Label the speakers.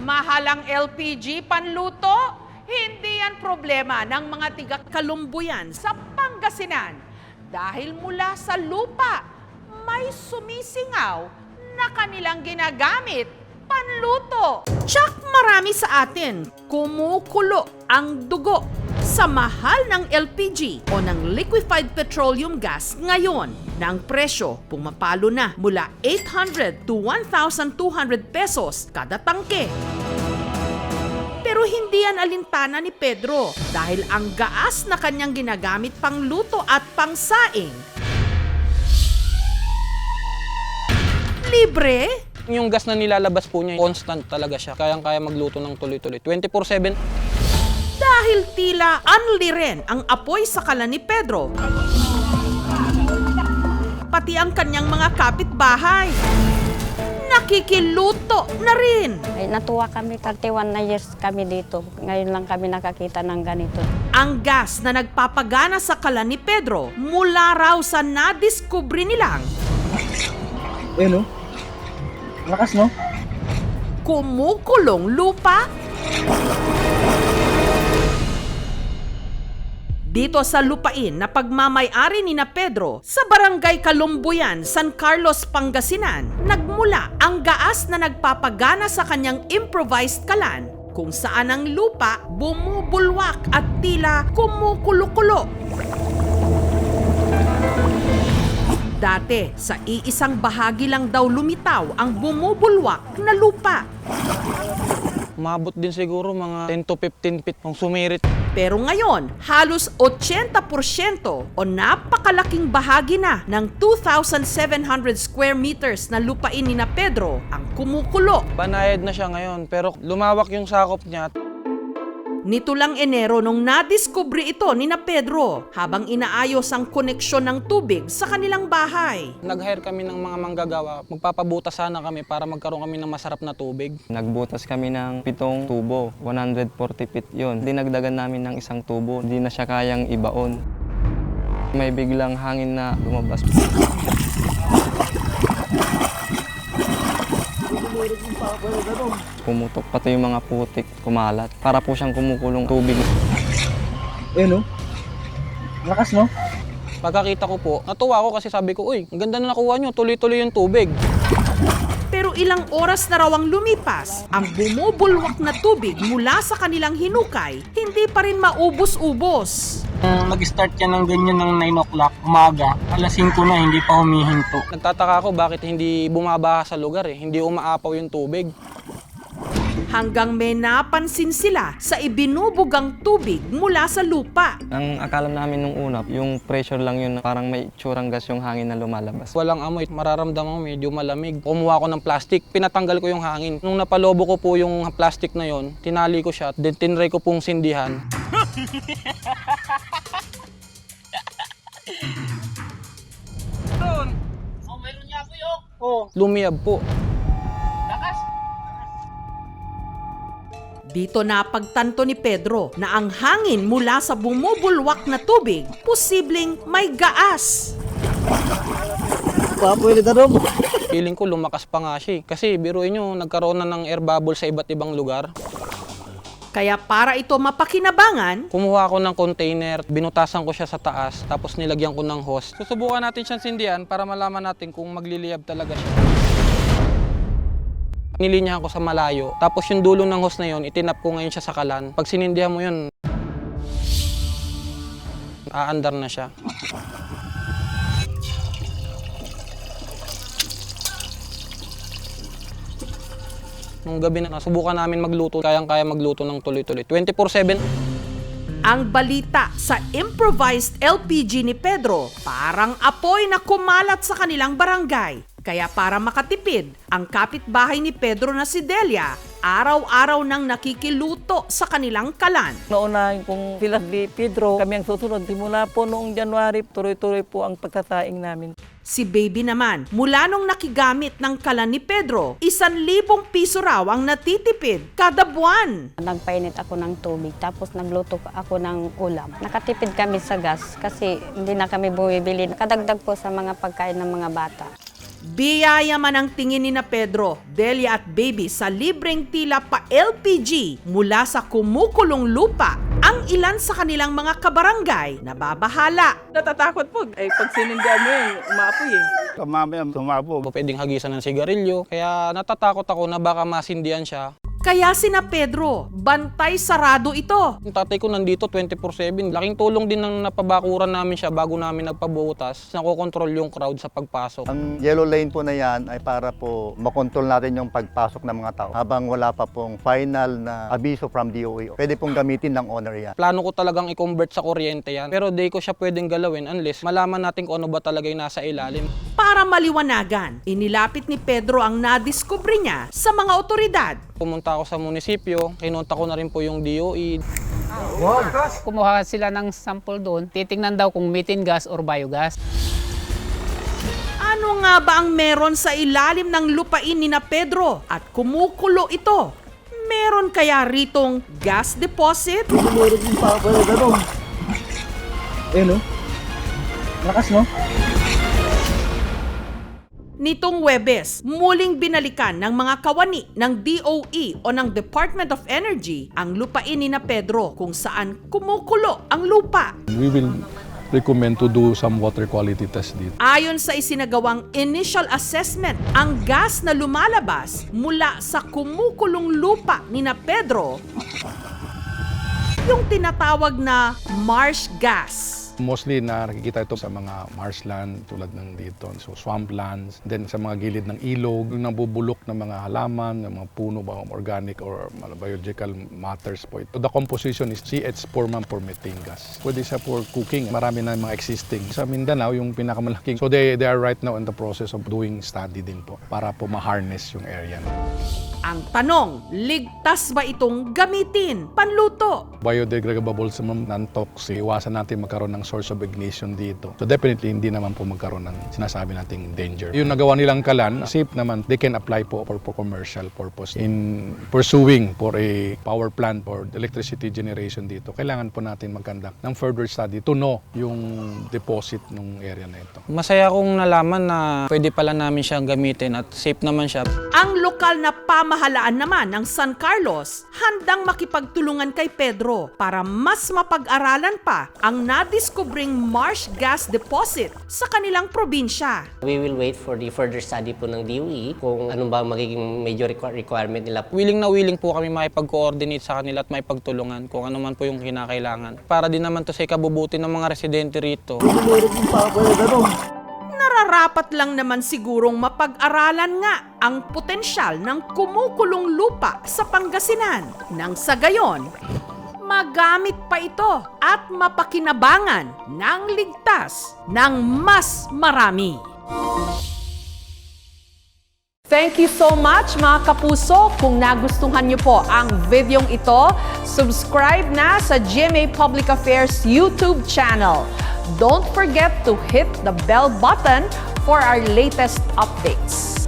Speaker 1: Mahal ang LPG panluto? Hindi yan problema ng mga tiga-Kalumbuyan sa Pangasinan. Dahil mula sa lupa, may sumisingaw na kanilang ginagamit panluto. Tsak marami sa atin, kumukulo ang dugo sa mahal ng LPG o ng liquefied petroleum gas ngayon na ang presyo pumapalo na mula 800 to 1,200 pesos kada tangke. Pero hindi yan alintana ni Pedro dahil ang gaas na kanyang ginagamit pang luto at pangsaing libre.
Speaker 2: Yung gas na nilalabas po niya, constant talaga siya. Kayang-kaya magluto ng tuloy-tuloy. 24/7.
Speaker 1: Dahil tila unli rin ang apoy sa kalan ni Pedro. Pati ang kanyang mga kapitbahay nakikiluto na rin.
Speaker 3: Ay, natuwa kami, 31 na years kami dito. Ngayon lang kami nakakita ng ganito.
Speaker 1: Ang gas na nagpapagana sa kalan ni Pedro mula raw sa nadiskubre nilang
Speaker 4: no? Lakas, no?
Speaker 1: kumukulong lupa. Dito sa lupain na pagmamay-ari ni na Pedro sa Barangay Kalumbuyan, San Carlos, Pangasinan, nagmula ang gaas na nagpapagana sa kanyang improvised kalan kung saan ang lupa bumubulwak at tila kumukulo-kulo. Dati, sa iisang bahagi lang daw lumitaw ang bumubulwak na lupa.
Speaker 2: Umabot din siguro mga 10 to 15 feet kung sumirit.
Speaker 1: Pero ngayon, halos 80% o napakalaking bahagi na ng 2,700 square meters na lupain ni na Pedro ang kumukulo.
Speaker 2: Banayad na siya ngayon pero lumawak yung sakop niya.
Speaker 1: Nito lang Enero nung nadiskubre ito ni na Pedro habang inaayos ang koneksyon ng tubig sa kanilang bahay.
Speaker 2: Nag-hire kami ng mga manggagawa. Magpapabutas sana kami para magkaroon kami ng masarap na tubig.
Speaker 5: Nagbutas kami ng 7 tubo, 140 feet yun. Dinagdagan namin ng isang tubo, hindi na siya kayang ibaon. May biglang hangin na lumabas. Pumutok pati yung mga putik, kumalat. Para po siyang kumukulong tubig.
Speaker 4: no? Lakas, no?
Speaker 2: Pagkakita ko po, natuwa ako kasi sabi ko, uy, ang ganda na nakuha nyo, tuloy-tuloy yung tubig.
Speaker 1: Pero ilang oras na raw ang lumipas, ang bumubulwak na tubig mula sa kanilang hinukay, hindi pa rin maubos-ubos.
Speaker 6: Nag-start yan ng ganyan ng 9 o'clock umaga. Alas 5 na, hindi pa humihinto.
Speaker 2: Nagtataka ako bakit hindi bumabaha sa lugar hindi umaapaw yung tubig.
Speaker 1: Hanggang may napansin sila sa ibinubugang tubig mula sa lupa.
Speaker 5: Ang akala namin nung una, yung pressure lang yun, parang may tsurang gas yung hangin na lumalabas.
Speaker 2: Walang amoy, mararamdaman mo medyo malamig. Kumuha ko ng plastic, pinatanggal ko yung hangin. Nung napalobo ko po yung plastic na yon, tinali ko siya, then tinry ko pong sindihan.
Speaker 6: Mayroon niya ako yun.
Speaker 2: Lumiyab po.
Speaker 1: Dito napagtanto ni Pedro na ang hangin mula sa bumubulwak na tubig posibleng may gaas.
Speaker 4: Pwede na rin.
Speaker 2: Feeling ko lumakas pa nga siya. Kasi biruin nyo, nagkaroon na ng air bubble sa iba't ibang lugar.
Speaker 1: Kaya para ito mapakinabangan,
Speaker 2: Kumuha ko ng container, binutasan ko siya sa taas, tapos nilagyan ko ng hose. Susubukan natin siyang sindihan para malaman natin kung magliliyab talaga siya. Nilinyahan ko sa malayo, tapos yung dulo ng hose na yun, itinap ko ngayon siya sa kalan. Pag sinindihan mo yun, aandar na siya. Nung gabi na, subukan namin magluto, kayang-kaya magluto ng tuloy-tuloy. 24/7.
Speaker 1: ang balita sa improvised LPG ni Pedro parang apoy na kumalat sa kanilang barangay. Kaya para makatipid, ang kapitbahay ni Pedro na si Delia, araw-araw nang nakikiluto sa kanilang kalan.
Speaker 7: Naunahin kong sila ni Pedro, kami ang susunod. Simula po noong January, tuloy-tuloy po ang pagsasaing namin.
Speaker 1: Si Baby naman, mula nung nakigamit ng kalan ni Pedro, 1,000 piso raw ang natitipid kada buwan.
Speaker 3: Nagpainit ako ng tubig, tapos nagluto ako ng ulam. Nakatipid kami sa gas kasi hindi na kami bumibili. Nakadagdag po sa mga pagkain ng mga bata.
Speaker 1: Biyaya man ang tingin ni na Pedro, Delia at Baby sa libreng tila pa LPG mula sa kumukulong lupa, ang ilan sa kanilang mga kabarangay na babahala.
Speaker 7: Natatakot po. Ay, pag sinindihan mo yun, umaapoy eh.
Speaker 8: Kamamaya sumabog.
Speaker 2: Pwedeng hagisan ng sigarilyo, kaya natatakot ako na baka masindihan siya.
Speaker 1: Kaya sina Pedro, bantay sarado ito.
Speaker 2: Yung tatay ko nandito 24/7. Laking tulong din ng napabakuran namin siya bago namin nagpabutas. Nakokontrol yung crowd sa pagpasok.
Speaker 8: Ang yellow lane po na yan ay para po makontrol natin yung pagpasok ng mga tao habang wala pa pong final na abiso from DOE. Pwede pong gamitin ng owner yan.
Speaker 2: Plano ko talagang i-convert sa kuryente yan. Pero di ko siya pwedeng galawin unless malaman natin kung ano ba talaga yung nasa ilalim.
Speaker 1: Para maliwanagan, inilapit ni Pedro ang nadiskubre niya sa mga otoridad.
Speaker 2: Pumunta ako sa munisipyo, kinunta ko na rin po yung DOE.
Speaker 9: Kumuha sila ng sample doon, titingnan daw kung methane gas or biogas.
Speaker 1: Ano nga ba ang meron sa ilalim ng lupain ni na Pedro at kumukulo ito? Meron kaya ritong gas deposit?
Speaker 4: Meron din pa pala ganun. Ayun, no? Lakas, no?
Speaker 1: Nitong Huwebes, muling binalikan ng mga kawani ng DOE o ng Department of Energy ang lupain ni na Pedro kung saan kumukulo ang lupa.
Speaker 10: We will recommend to do some water quality test dito.
Speaker 1: Ayon sa isinagawang initial assessment, ang gas na lumalabas mula sa kumukulong lupa ni na Pedro, yung tinatawag na marsh gas.
Speaker 10: Mostly nakikita ito sa mga marshland tulad ng dito, so swamplands, then sa mga gilid ng ilog, yung nabubulok ng mga halaman, ng mga puno ba, organic or biological matters po ito. The composition is CH4 for methane gas. Pwede siya for cooking. Marami na mga existing. Sa Mindanao, yung pinakamalaking. So they are right now in the process of doing study din po para po ma-harness yung area.
Speaker 1: Ang tanong, ligtas ba itong gamitin? Panluto?
Speaker 10: Biodegradable sa non-toxic. Iwasan natin magkaroon ng source of ignition dito. So definitely hindi naman po magkaroon ng sinasabi nating danger. Yung nagawa nilang kalan, safe naman, they can apply po for commercial purpose. In pursuing for a power plant or electricity generation dito, kailangan po natin mag-conduct ng further study to know yung deposit ng area na ito.
Speaker 2: Masaya kong nalaman na pwede pala namin siyang gamitin at safe naman siya.
Speaker 1: Ang lokal na pamahalaan naman ng San Carlos, handang makipagtulungan kay Pedro para mas mapag-aralan pa ang nadiskubring marsh gas deposit sa kanilang probinsya.
Speaker 11: We will wait for the further study po ng DOE kung anong ba magiging major requirement nila.
Speaker 2: Willing na willing po kami makipag-coordinate sa kanila at makipagtulungan kung ano man po yung kinakailangan. Para din naman to sa ikabubuti ng mga residente rito.
Speaker 4: Meron din pa pala ganun.
Speaker 1: Nararapat lang naman sigurong mapag-aralan nga ang potensyal ng kumukulong lupa sa Pangasinan. Nang sa gayon, magamit pa ito at mapakinabangan ng ligtas ng mas marami. Thank you so much mga kapuso. Kung nagustuhan niyo po ang videong ito, subscribe na sa GMA Public Affairs YouTube channel. Don't forget to hit the bell button for our latest updates.